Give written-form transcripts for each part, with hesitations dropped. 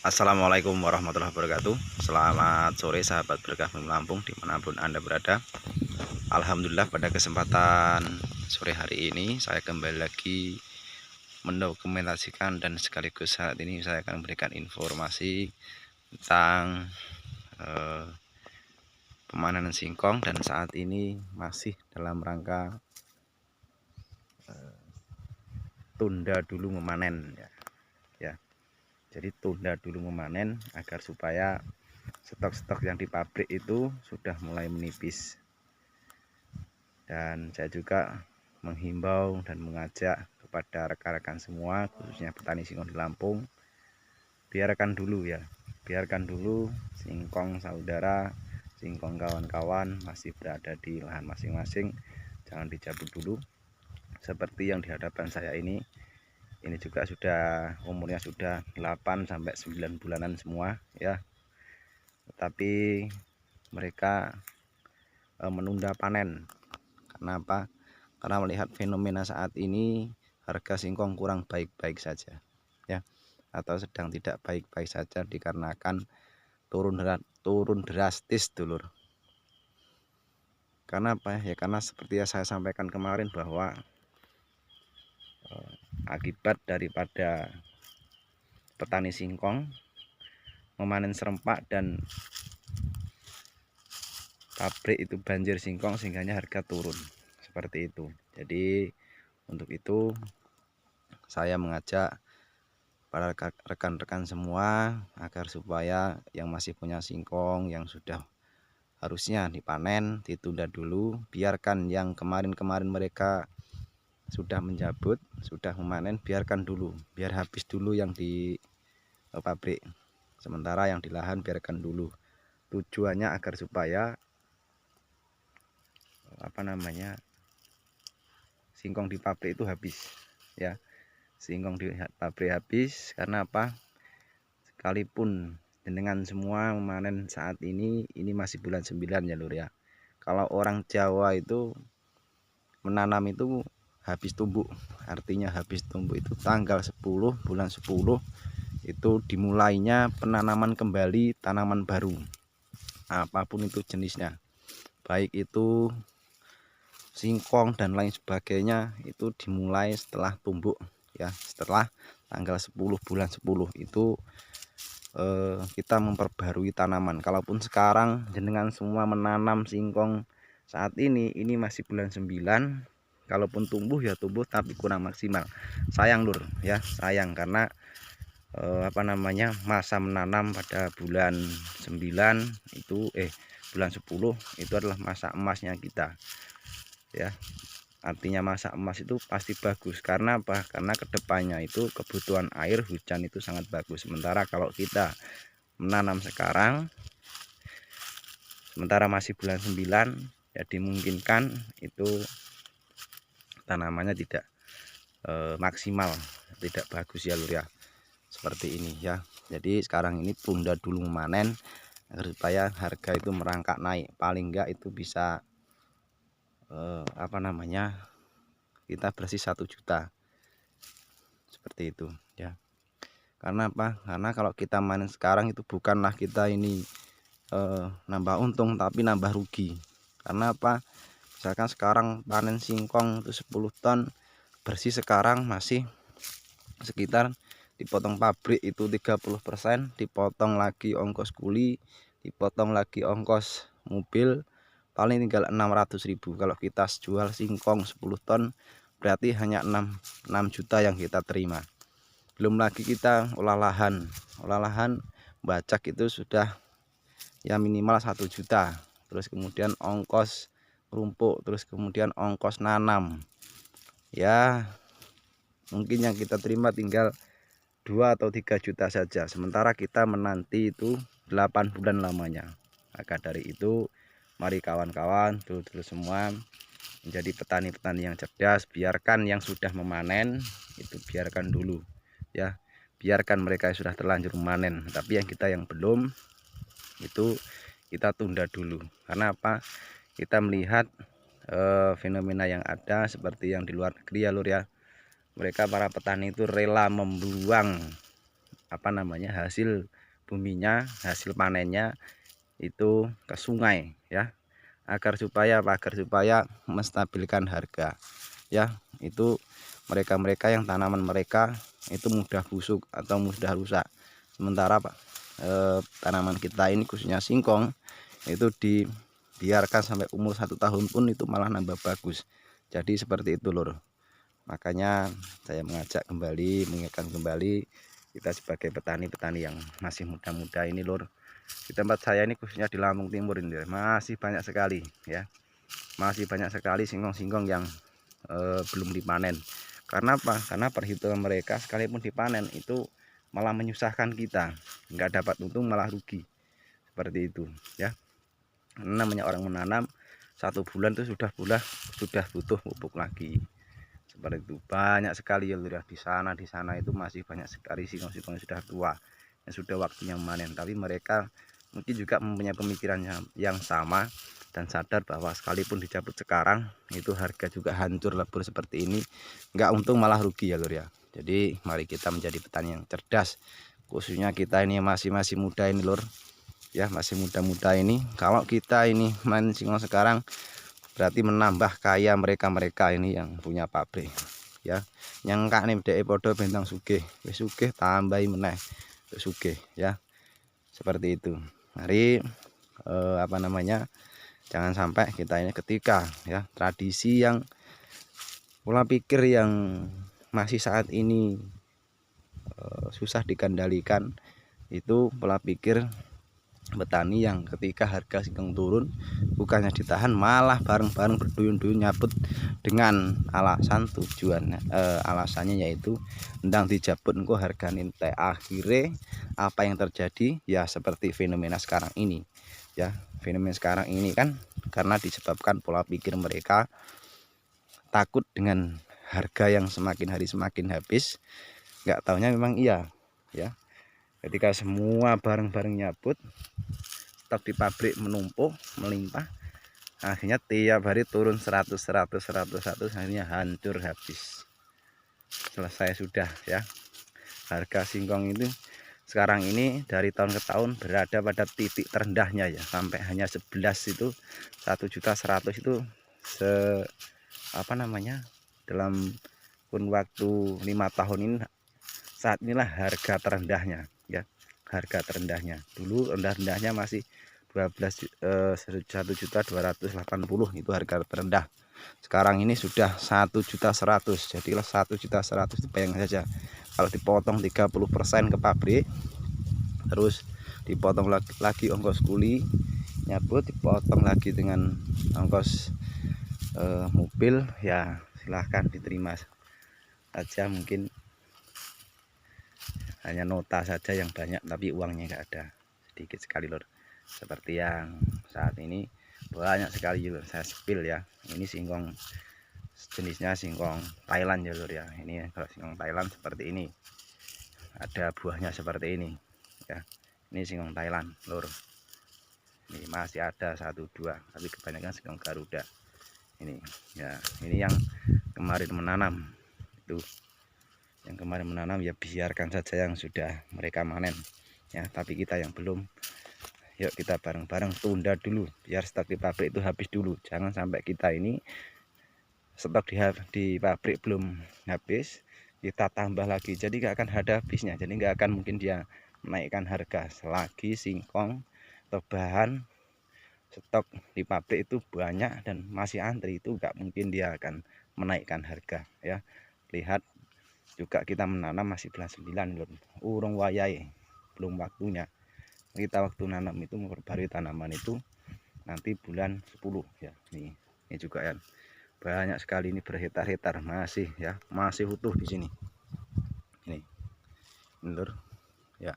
Assalamualaikum warahmatullahi wabarakatuh. Selamat sore sahabat berkah Lampung dimanapun Anda berada. Alhamdulillah pada kesempatan sore hari ini saya kembali lagi mendokumentasikan dan sekaligus saat ini saya akan memberikan informasi tentang pemanenan singkong, dan saat ini masih dalam rangka tunda dulu memanen ya. Jadi tunda dulu memanen agar supaya stok-stok yang di pabrik itu sudah mulai menipis. Dan saya juga menghimbau dan mengajak kepada rekan-rekan semua, khususnya petani singkong di Lampung, biarkan dulu singkong saudara, singkong kawan-kawan masih berada di lahan masing-masing, jangan dicabut dulu. Seperti yang di hadapan saya ini juga sudah umurnya sudah 8 sampai 9 bulanan semua ya. Tetapi mereka menunda panen. Kenapa? Karena melihat fenomena saat ini harga singkong kurang baik-baik saja ya, atau sedang tidak baik-baik saja dikarenakan turun drastis dulur. Karena apa ya? Karena seperti yang saya sampaikan kemarin bahwa akibat daripada petani singkong memanen serempak dan pabrik itu banjir singkong sehingga harga turun seperti itu. Jadi untuk itu saya mengajak para rekan-rekan semua agar supaya yang masih punya singkong yang sudah harusnya dipanen ditunda dulu, biarkan yang kemarin-kemarin mereka sudah menjabut, sudah memanen, biarkan dulu, biar habis dulu yang di pabrik, sementara yang di lahan biarkan dulu. Tujuannya agar supaya singkong di pabrik itu habis ya. Singkong di pabrik habis karena apa? Sekalipun jenengan semua memanen saat ini masih bulan 9 ya lur ya. Kalau orang Jawa itu menanam itu habis tumbuh, artinya habis tumbuh itu tanggal 10 bulan 10 itu dimulainya penanaman kembali tanaman baru, apapun itu jenisnya, baik itu singkong dan lain sebagainya, itu dimulai setelah tumbuh ya, setelah tanggal 10 bulan 10 itu kita memperbarui tanaman. Kalaupun sekarang jenengan semua menanam singkong saat ini masih bulan 9, kalaupun tumbuh ya tumbuh tapi kurang maksimal. Sayang lur ya, sayang karena masa menanam pada bulan 9 itu bulan 10 itu adalah masa emasnya kita ya. Artinya masa emas itu pasti bagus. Karena apa? Karena kedepannya itu kebutuhan air hujan itu sangat bagus. Sementara kalau kita menanam sekarang sementara masih bulan 9 ya, dimungkinkan itu tanamannya tidak maksimal, tidak bagus ya lur ya, seperti ini ya. Jadi sekarang ini tunda dulu memanen agar supaya harga itu merangkak naik, paling enggak itu bisa kita bersih 1 juta seperti itu ya. Karena apa? Karena kalau kita manen sekarang itu bukanlah kita ini nambah untung tapi nambah rugi. Karena apa? Misalkan sekarang panen singkong itu 10 ton bersih, sekarang masih sekitar dipotong pabrik itu 30%, dipotong lagi ongkos kuli, dipotong lagi ongkos mobil, paling tinggal 600.000. Kalau kita jual singkong 10 ton berarti hanya 6 juta yang kita terima. Belum lagi kita olah lahan bacak itu sudah ya minimal 1 juta. Terus kemudian ongkos rumpuk, terus kemudian ongkos nanam ya, mungkin yang kita terima tinggal 2 atau 3 juta saja, sementara kita menanti itu 8 bulan lamanya. Maka dari itu mari kawan-kawan dulu semua menjadi petani-petani yang cerdas. Biarkan yang sudah memanen itu biarkan dulu ya, biarkan mereka sudah terlanjur memanen, tapi yang kita yang belum itu kita tunda dulu. Karena apa? Kita melihat fenomena yang ada seperti yang di luar negeri ya lur ya. Mereka para petani itu rela membuang apa namanya, hasil buminya, hasil panennya itu ke sungai ya, agar supaya menstabilkan harga ya. Itu mereka yang tanaman mereka itu mudah busuk atau mudah rusak, sementara tanaman kita ini khususnya singkong itu dibiarkan sampai umur 1 tahun pun itu malah nambah bagus. Jadi seperti itu lur. Makanya saya mengingatkan kembali kita sebagai petani-petani yang masih muda-muda ini lur. Di tempat saya ini khususnya di Lampung Timur ini masih banyak sekali ya. Masih banyak sekali singkong-singkong yang belum dipanen. Karena apa? Karena perhitungan mereka sekalipun dipanen itu malah menyusahkan kita. Nggak dapat untung malah rugi. Seperti itu ya. Namanya orang menanam 1 bulan itu sudah butuh pupuk lagi. Seperti itu banyak sekali ya lurah. Di sana itu masih banyak sekali singkong-singkong yang sudah tua, yang sudah waktunya memanen, tapi mereka mungkin juga mempunyai pemikiran yang sama dan sadar bahwa sekalipun dicabut sekarang itu harga juga hancur lebur seperti ini, nggak untung malah rugi ya lur ya. Jadi mari kita menjadi petani yang cerdas, khususnya kita ini masih muda ini lur ya, masih muda-muda ini. Kalau kita ini main singkong sekarang berarti menambah kaya mereka ini yang punya pabrik ya. Yang kak nih dek podo bentang sugih, wis sugih tambahi meneh sugih ya. Seperti itu. Mari apa namanya, jangan sampai kita ini ketika ya tradisi yang pola pikir yang masih saat ini susah dikendalikan, itu pola pikir petani yang ketika harga singkong turun bukannya ditahan malah bareng-bareng berduyun-duyun nyabut dengan alasan alasannya yaitu ndang dijabut engko hargane entek. Akhirnya apa yang terjadi ya seperti fenomena sekarang ini ya. Fenomena sekarang ini kan karena disebabkan pola pikir mereka takut dengan harga yang semakin hari semakin habis. Nggak taunya memang iya ya, ketika semua bareng-bareng nyabut, stok di pabrik menumpuk melimpah, akhirnya tiap hari turun 100 akhirnya hancur habis, selesai sudah ya. Harga singkong itu sekarang ini dari tahun ke tahun berada pada titik terendahnya ya, sampai hanya 11 itu 1.100.000 itu dalam kurun waktu 5 tahun ini. Saat inilah harga terendahnya ya, harga terendahnya. Dulu rendah-rendahnya masih 1.280.000 itu harga terendah. Sekarang ini sudah 1.100.000. Jadilah 1.100.000 itu bayangkan saja kalau dipotong 30% ke pabrik, terus dipotong lagi ongkos kuli nyabut, dipotong lagi dengan ongkos mobil, ya silahkan diterima saja. Mungkin hanya nota saja yang banyak tapi uangnya nggak ada, sedikit sekali lor. Seperti yang saat ini banyak sekali lor, saya spill ya. Ini singkong jenisnya singkong Thailand ya lor ya. Ini kalau singkong Thailand seperti ini, ada buahnya seperti ini ya. Ini singkong Thailand lor. Ini masih ada 1-2 tapi kebanyakan singkong Garuda ini ya. Ini yang kemarin menanam itu, yang kemarin menanam ya biarkan saja yang sudah mereka manen ya, tapi kita yang belum, yuk kita bareng-bareng tunda dulu biar stok di pabrik itu habis dulu. Jangan sampai kita ini stok di pabrik belum habis kita tambah lagi, jadi nggak akan ada habisnya. Jadi nggak akan mungkin dia menaikkan harga selagi singkong atau bahan stok di pabrik itu banyak dan masih antri, itu nggak mungkin dia akan menaikkan harga ya. Lihat juga kita menanam masih bulan 9 lho, urung wayai, belum waktunya. Kita waktu nanam itu memperbarui tanaman itu nanti bulan 10 ya. Ini juga ya, banyak sekali ini berhektar-hektar masih ya, masih utuh di sini. Ini lur ya,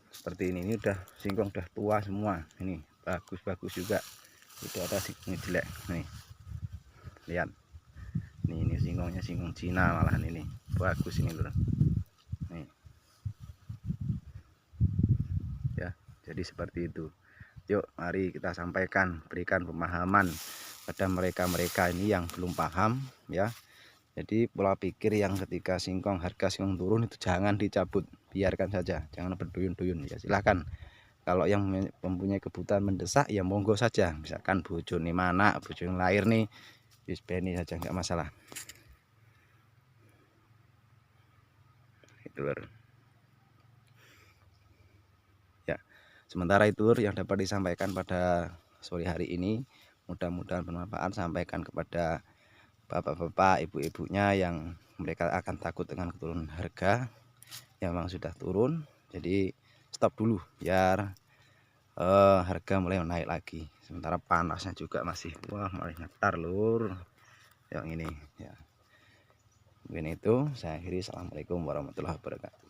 seperti ini udah singkong udah tua semua. Ini bagus-bagus juga, itu ada singkong jelek nih, lihat. Ini singkongnya singkong Cina malahan, ini bagus ini lur. Nih ya, jadi seperti itu. Yuk mari kita sampaikan, berikan pemahaman pada mereka-mereka ini yang belum paham ya, Jadi pola pikir yang ketika harga singkong turun itu jangan dicabut, biarkan saja, jangan berduyun-duyun. Ya silahkan, kalau yang mempunyai kebutuhan mendesak ya monggo saja, misalkan bojone mana, bojone lahir nih, wis beni saja nggak masalah. Itu ya. Sementara itu yang dapat disampaikan pada sore hari ini, mudah-mudahan bermanfaat. Sampaikan kepada bapak-bapak, ibu-ibunya yang mereka akan takut dengan keturunan harga yang memang sudah turun. Jadi stop dulu biar harga mulai naik lagi. Sementara panasnya juga masih mulai ngetar lur yang ini ya. Mungkin itu saya akhiri. Assalamualaikum warahmatullahi wabarakatuh.